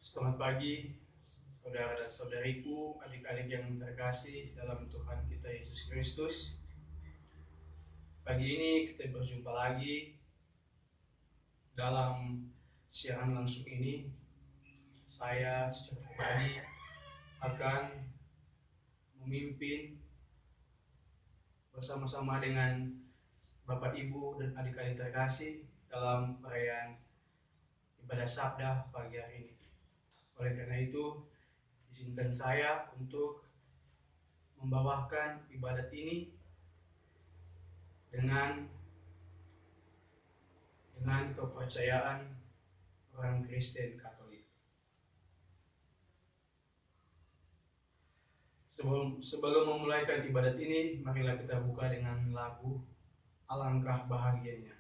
Selamat pagi, saudara dan saudariku, adik-adik yang terkasih dalam Tuhan kita Yesus Kristus. Pagi ini kita berjumpa lagi dalam siaran langsung ini. Saya secara pribadi akan memimpin bersama-sama dengan Bapak Ibu dan adik-adik terkasih dalam perayaan ibadah sabda pagi hari ini. Oleh karena itu, izinkan saya untuk membawakan ibadat ini dengan kepercayaan orang Kristen Katolik. Sebelum memulaikan ibadat ini, marilah kita buka dengan lagu Alangkah Bahagianya.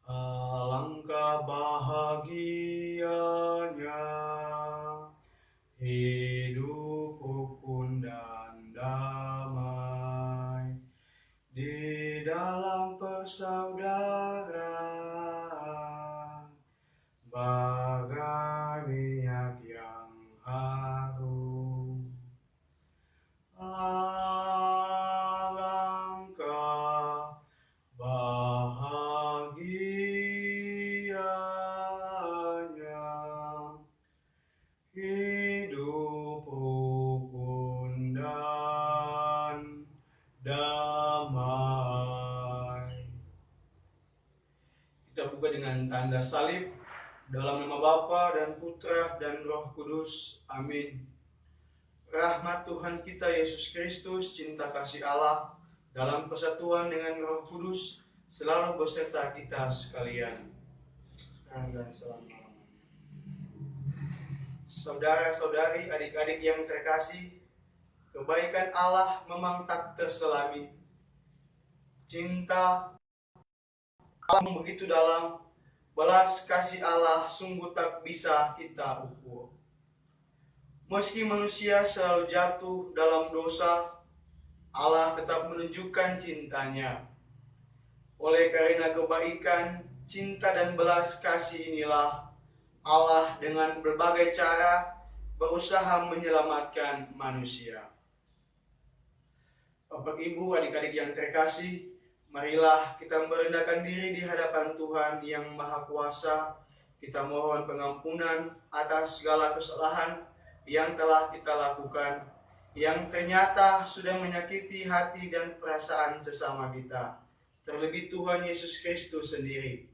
Alangkah bahagianya hidup rukun dan damai di dalam persaudaraan, bagai minyak yang harum. Alangkah bahagianya hidup rukun dan damai. Kita buka dengan tanda salib. Dalam nama Bapa dan Putra dan Roh Kudus. Amin. Rahmat Tuhan kita Yesus Kristus, cinta kasih Allah dalam persatuan dengan Roh Kudus selalu beserta kita sekalian, sekarang dan selama-lamanya. Saudara-saudari, adik-adik yang terkasih, kebaikan Allah memang tak terselami. Cinta Allah begitu dalam, belas kasih Allah sungguh tak bisa kita ukur. Meski manusia selalu jatuh dalam dosa, Allah tetap menunjukkan cintanya. Oleh karena kebaikan, cinta dan belas kasih inilah Allah dengan berbagai cara berusaha menyelamatkan manusia. Bapak Ibu, adik-adik yang terkasih, marilah kita merendahkan diri di hadapan Tuhan yang Maha Kuasa. Kita mohon pengampunan atas segala kesalahan yang telah kita lakukan, yang ternyata sudah menyakiti hati dan perasaan sesama kita, terlebih Tuhan Yesus Kristus sendiri.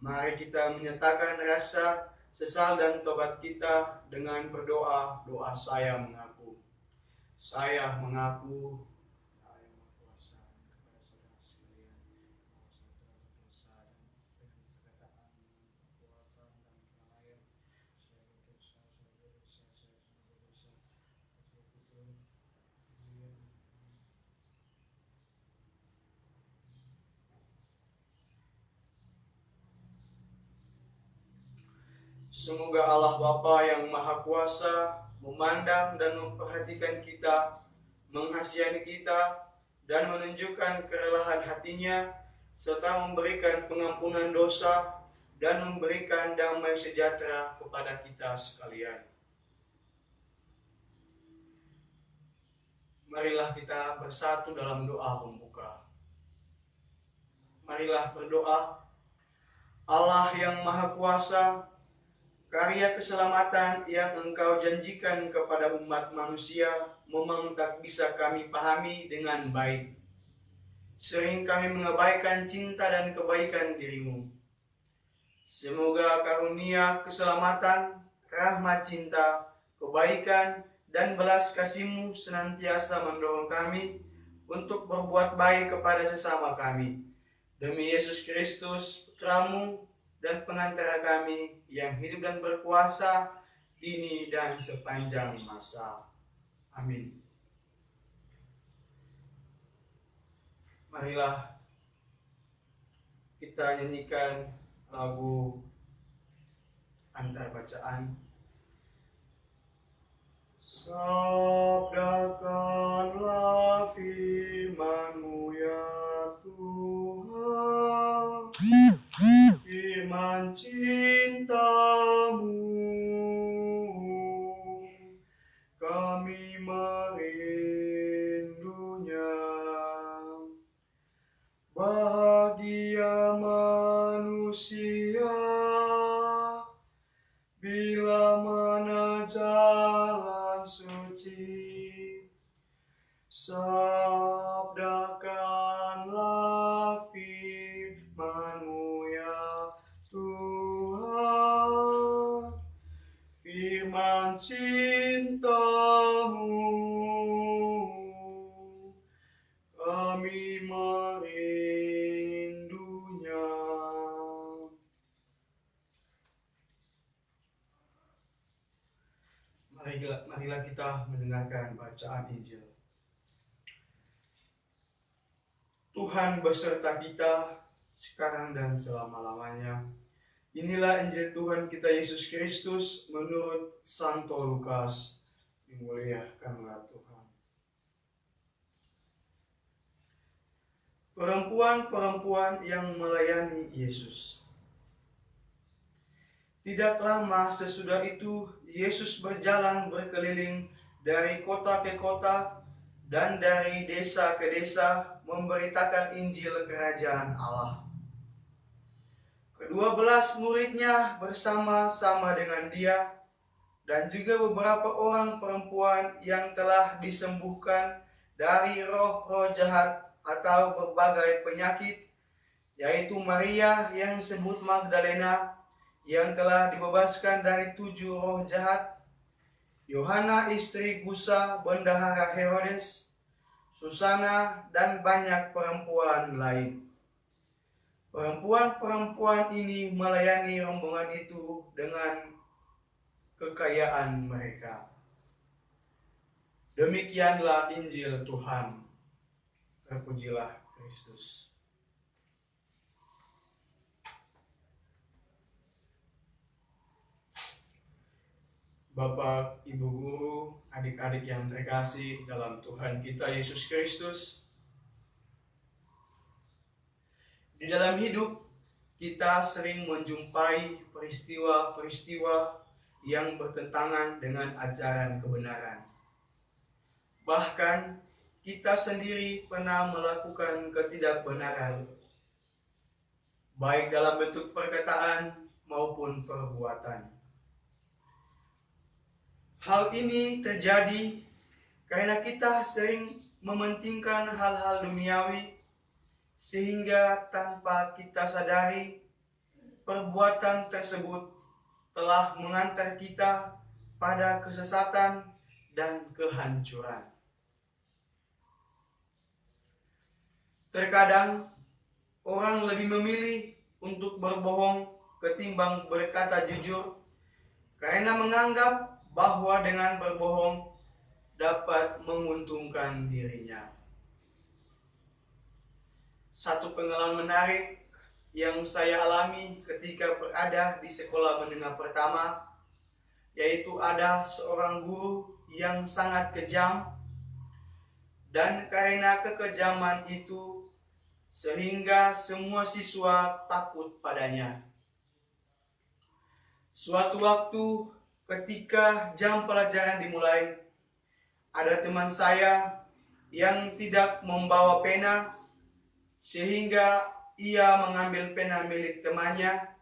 Mari kita menyatakan rasa sesal dan tobat kita dengan berdoa, doa saya mengaku. Saya mengaku semoga Allah Bapa yang Maha Kuasa memandang dan memperhatikan kita, menghasihani kita, dan menunjukkan kerelahan hatinya, serta memberikan pengampunan dosa dan memberikan damai sejahtera kepada kita sekalian. Marilah kita bersatu dalam doa pembuka. Marilah berdoa. Allah yang Maha Kuasa, karya keselamatan yang Engkau janjikan kepada umat manusia memang tak bisa kami pahami dengan baik. Sering kami mengabaikan cinta dan kebaikan diri-Mu. Semoga karunia keselamatan, rahmat cinta, kebaikan, dan belas kasih-Mu senantiasa mendorong kami untuk berbuat baik kepada sesama kami. Demi Yesus Kristus, Putra-Mu dan pengantara kami yang hidup dan berkuasa kini dan sepanjang masa. Amin. Marilah kita nyanyikan lagu antar bacaan. Sabdakanlah firman-Mu ya Tuhan, firman cinta-Mu merindunya. Bahagia manusia bila mana jalan suci, sabdakanlah firman-Mu ya Tuhan, firman cinta-Mu kami merindunya. Marilah kita mendengarkan bacaan Injil. Tuhan beserta kita sekarang dan selama-lamanya. Inilah Injil Tuhan kita Yesus Kristus menurut Santo Lukas. Dimuliakanlah Tuhan. Perempuan-perempuan yang melayani Yesus. Tidak lama sesudah itu, Yesus berjalan berkeliling dari kota ke kota dan dari desa ke desa memberitakan Injil Kerajaan Allah. Ke-12 muridnya bersama-sama dengan dia dan juga beberapa orang perempuan yang telah disembuhkan dari roh-roh jahat atau berbagai penyakit, yaitu Maria yang disebut Magdalena, yang telah dibebaskan dari 7 roh jahat, Yohana istri Kusa bendahara Herodes, Susana, dan banyak perempuan lain. Perempuan-perempuan ini melayani rombongan itu dengan kekayaan mereka. Demikianlah Injil Tuhan. Terpujilah Kristus. Bapak, Ibu Guru, adik-adik yang terkasih dalam Tuhan kita Yesus Kristus. Di dalam hidup kita sering menjumpai peristiwa-peristiwa yang bertentangan dengan ajaran kebenaran. Bahkan kita sendiri pernah melakukan ketidakbenaran, baik dalam bentuk perkataan maupun perbuatan. Hal ini terjadi karena kita sering mementingkan hal-hal duniawi, sehingga tanpa kita sadari, perbuatan tersebut telah mengantar kita pada kesesatan dan kehancuran. Terkadang orang lebih memilih untuk berbohong ketimbang berkata jujur, karena menganggap bahwa dengan berbohong dapat menguntungkan dirinya. Satu pengalaman menarik yang saya alami ketika berada di sekolah menengah pertama, yaitu ada seorang guru yang sangat kejam, dan karena kekejaman itu sehingga semua siswa takut padanya. Suatu waktu ketika jam pelajaran dimulai, ada teman saya yang tidak membawa pena, sehingga ia mengambil pena milik temannya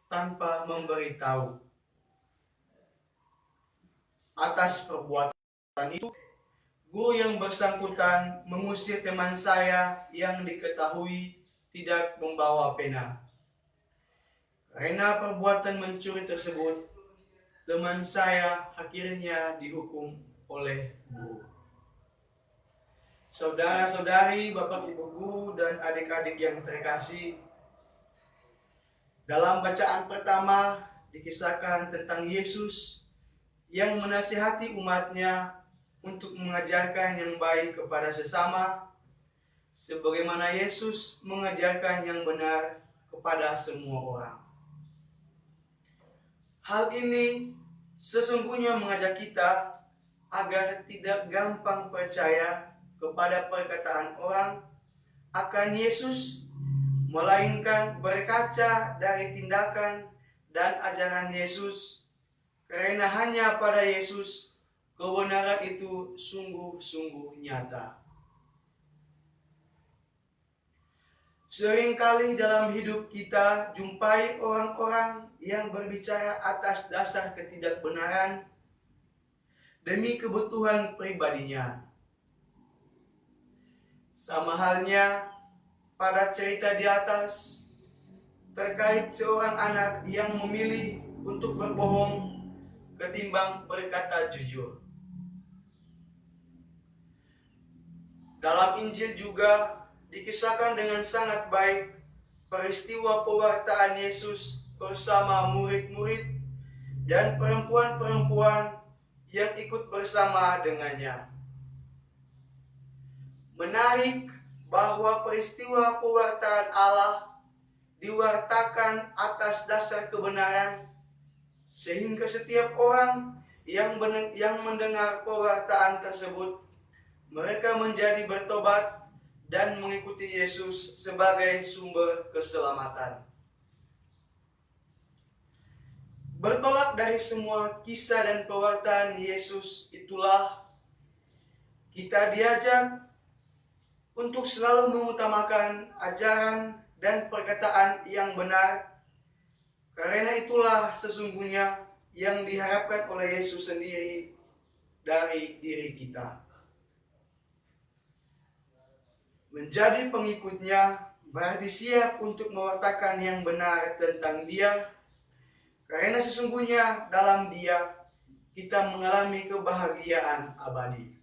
tanpa memberitahu. Atas perbuatan itu, guru yang bersangkutan mengusir teman saya yang diketahui tidak membawa pena. Karena perbuatan mencuri tersebut, teman saya akhirnya dihukum oleh guru. Saudara-saudari, Bapak Ibu Guru, dan adik-adik yang terkasih, dalam bacaan pertama dikisahkan tentang Yesus yang menasihati umatnya untuk mengajarkan yang baik kepada sesama, sebagaimana Yesus mengajarkan yang benar kepada semua orang. Hal ini sesungguhnya mengajak kita agar tidak gampang percaya kepada perkataan orang akan Yesus, melainkan berkaca dari tindakan dan ajaran Yesus, karena hanya pada Yesus kebenaran itu sungguh-sungguh nyata. Seringkali dalam hidup kita jumpai orang-orang yang berbicara atas dasar ketidakbenaran demi kebutuhan pribadinya. Sama halnya pada cerita di atas terkait seorang anak yang memilih untuk berbohong ketimbang berkata jujur. Dalam Injil juga dikisahkan dengan sangat baik peristiwa pewartaan Yesus bersama murid-murid dan perempuan-perempuan yang ikut bersama dengannya. Menarik bahwa peristiwa pewartaan Allah diwartakan atas dasar kebenaran, sehingga setiap orang yang mendengar pewartaan tersebut, mereka menjadi bertobat dan mengikuti Yesus sebagai sumber keselamatan. Bertolak dari semua kisah dan pewartaan Yesus itulah kita diajak untuk selalu mengutamakan ajaran dan perkataan yang benar, karena itulah sesungguhnya yang diharapkan oleh Yesus sendiri dari diri kita. Menjadi pengikutnya berarti siap untuk mewartakan yang benar tentang Dia, karena sesungguhnya dalam Dia kita mengalami kebahagiaan abadi.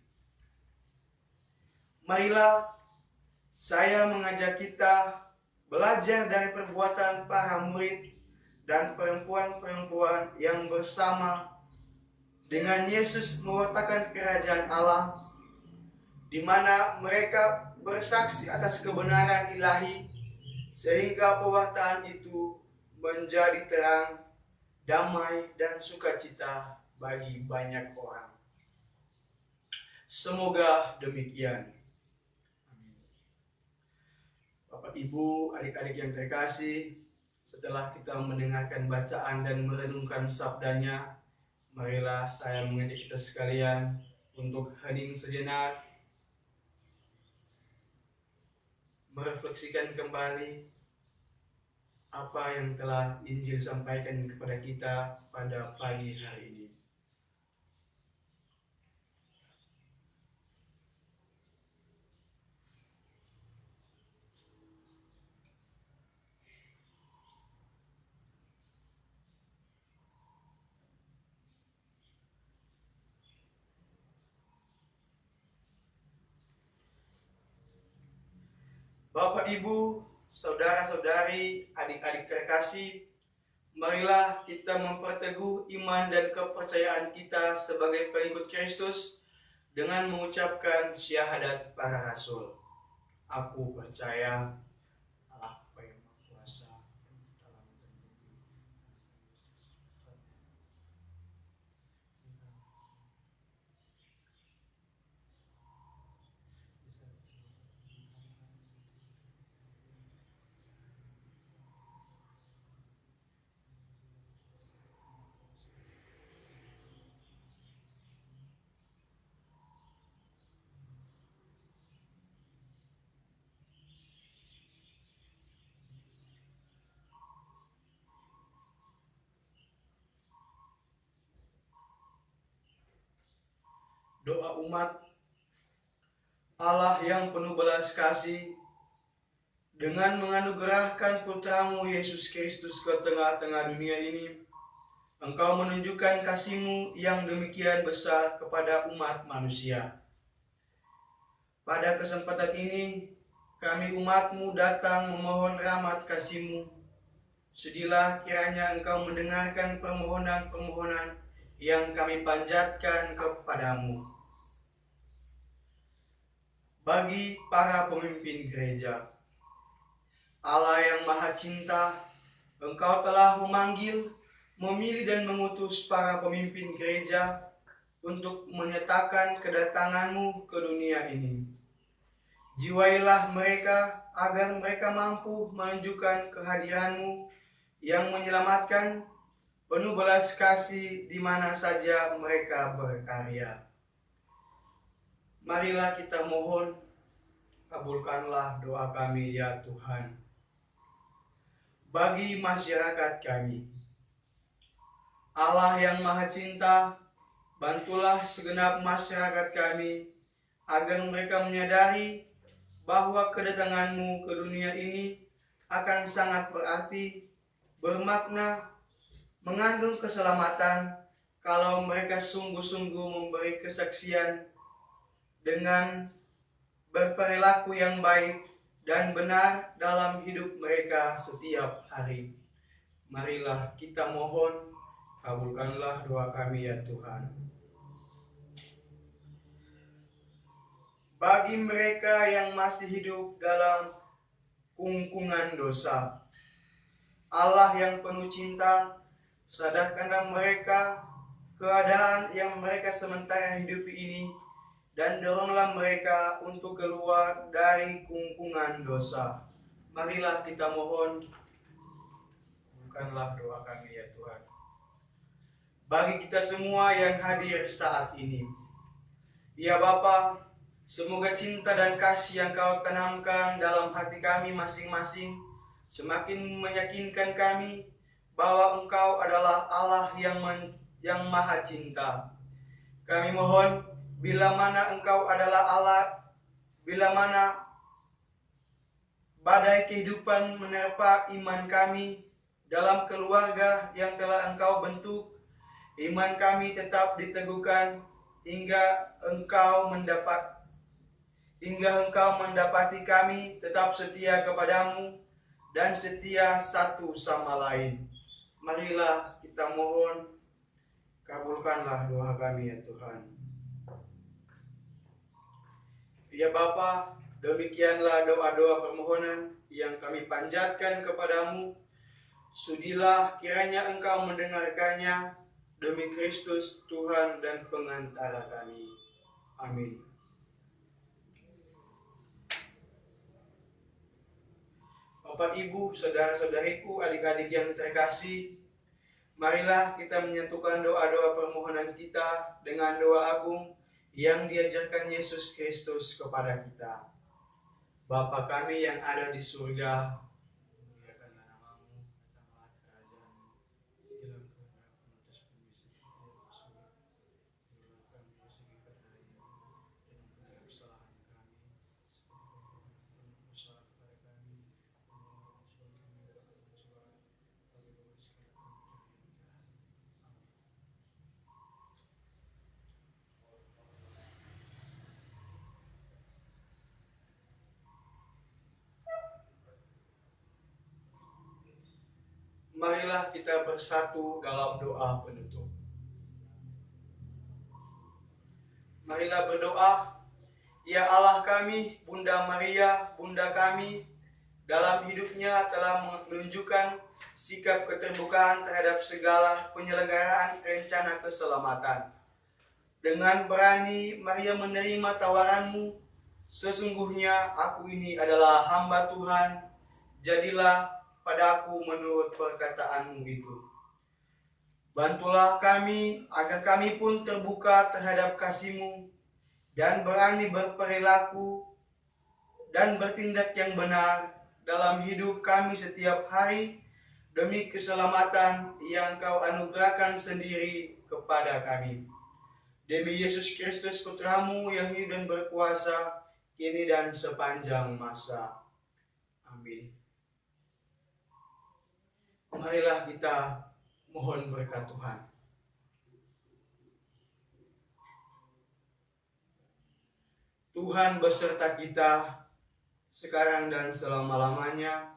Marilah saya mengajak kita belajar dari perbuatan para murid dan perempuan-perempuan yang bersama dengan Yesus mewartakan kerajaan Allah, di mana mereka bersaksi atas kebenaran ilahi, sehingga pewartaan itu menjadi terang, damai, dan sukacita bagi banyak orang. Semoga demikian. Amin. Bapak, Ibu, adik-adik yang terkasih, setelah kita mendengarkan bacaan dan merenungkan sabdanya, marilah saya mengajak kita sekalian untuk hening sejenak, merefleksikan kembali apa yang telah Injil sampaikan kepada kita pada pagi hari ini. Bapak, Ibu, saudara-saudari, adik-adik terkasih, marilah kita memperteguh iman dan kepercayaan kita sebagai pengikut Kristus dengan mengucapkan syahadat para rasul. Aku percaya Allah yang Maha Kuasa telah doa umat Allah yang penuh belas kasih, dengan menganugerahkan putramu Yesus Kristus ke tengah-tengah dunia ini, Engkau menunjukkan kasih-Mu yang demikian besar kepada umat manusia. Pada kesempatan ini, kami umat-Mu datang memohon rahmat kasih-Mu. Sudilah kiranya Engkau mendengarkan permohonan-permohonan yang kami panjatkan kepadamu. Bagi para pemimpin gereja, Allah yang Maha Cinta, Engkau telah memanggil, memilih dan mengutus para pemimpin gereja untuk menyatakan kedatangan-Mu ke dunia ini. Jiwailah mereka agar mereka mampu menunjukkan kehadiran-Mu yang menyelamatkan, penuh belas kasih di mana saja mereka berkarya. Marilah kita mohon, kabulkanlah doa kami ya Tuhan. Bagi masyarakat kami, Allah yang Maha Cinta, bantulah segenap masyarakat kami agar mereka menyadari bahwa kedatangan-Mu ke dunia ini akan sangat berarti, bermakna, mengandung keselamatan kalau mereka sungguh-sungguh memberi kesaksian dengan berperilaku yang baik dan benar dalam hidup mereka setiap hari. Marilah kita mohon, kabulkanlah doa kami ya Tuhan. Bagi mereka yang masih hidup dalam kungkungan dosa, Allah yang penuh cinta, sadarkanlah mereka keadaan yang mereka sementara hidupi ini, dan doronglah mereka untuk keluar dari kungkungan dosa. Marilah kita mohon, bukanlah doa kami ya Tuhan. Bagi kita semua yang hadir saat ini, ya Bapa, semoga cinta dan kasih yang Kau tanamkan dalam hati kami masing-masing semakin meyakinkan kami bahwa Engkau adalah Allah yang Maha Cinta. Kami mohon, bila mana Engkau adalah Allah, bila mana badai kehidupan menerpa iman kami dalam keluarga yang telah Engkau bentuk, iman kami tetap diteguhkan hingga Engkau mendapati kami tetap setia kepadamu dan setia satu sama lain. Marilah kita mohon, kabulkanlah doa kami ya Tuhan. Ya Bapa, demikianlah doa-doa permohonan yang kami panjatkan kepadamu. Sudilah kiranya Engkau mendengarkannya demi Kristus Tuhan dan pengantara kami. Amin. Bapak, Ibu, saudara-saudariku, adik-adik yang terkasih, marilah kita menyatukan doa-doa permohonan kita dengan doa agung yang diajarkan Yesus Kristus kepada kita. Bapa kami yang ada di surga, dimuliakanlah namamu, datanglah kerajaanmu, jadilah kehendakmu atas bumi seperti di surga. Berilah kami rezeki kita hari ini, dan ampunilah kesalahan kami, seperti kami pun bersalah kepada kami. Marilah kita bersatu dalam doa penutup. Marilah berdoa, ya Allah kami, Bunda Maria, Bunda kami, dalam hidupnya telah menunjukkan sikap keterbukaan terhadap segala penyelenggaraan rencana keselamatan. Dengan berani Maria menerima tawaranmu, sesungguhnya aku ini adalah hamba Tuhan, jadilah padaku menurut perkataanmu itu. Bantulah kami agar kami pun terbuka terhadap kasih-Mu dan berani berperilaku dan bertindak yang benar dalam hidup kami setiap hari demi keselamatan yang Kau anugerahkan sendiri kepada kami. Demi Yesus Kristus Putra-Mu yang hidup dan berkuasa kini dan sepanjang masa. Amin. Marilah kita mohon berkat Tuhan. Tuhan beserta kita sekarang dan selama-lamanya.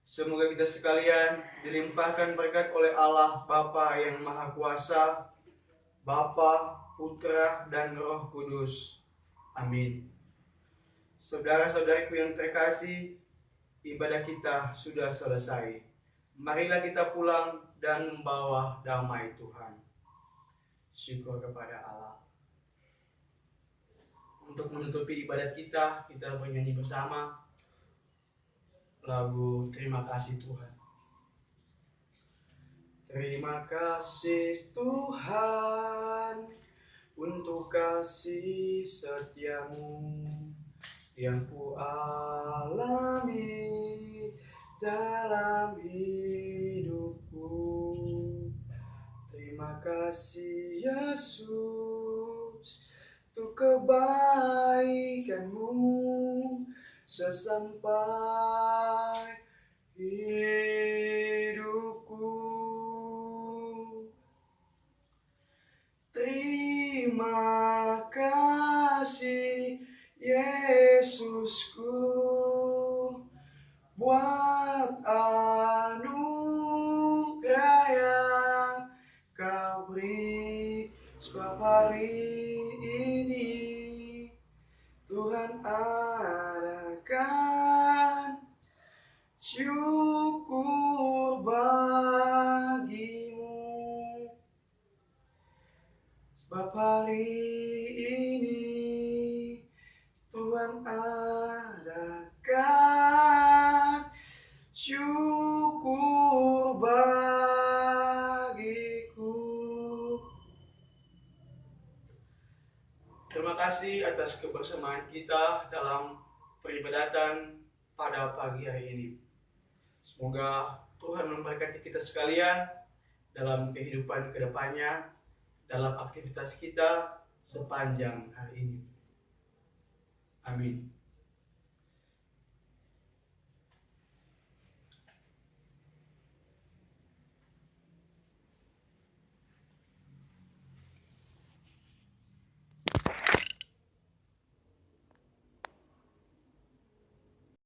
Semoga kita sekalian dilimpahkan berkat oleh Allah Bapa yang Maha Kuasa, Bapa, Putra, dan Roh Kudus. Amin. Saudara-saudariku yang terkasih, ibadah kita sudah selesai. Marilah kita pulang dan membawa damai Tuhan. Syukur kepada Allah. Untuk menutupi ibadat kita bernyanyi bersama lagu Terima Kasih Tuhan. Terima kasih Tuhan untuk kasih setiamu yang ku alami dalam hidupku. Terima kasih Yesus untuk kebaikanmu sesampai hidupku. Terima kasih Yesusku buat anugerah yang kau beri. Sebab hari ini Tuhan adakan syukur bagimu. Sebab hari ini Tuhan adakan syukur bagiku. Terima kasih atas kebersamaan kita dalam peribadatan pada pagi hari ini. Semoga Tuhan memberkati kita sekalian dalam kehidupan kedepannya, dalam aktivitas kita sepanjang hari ini. Amin.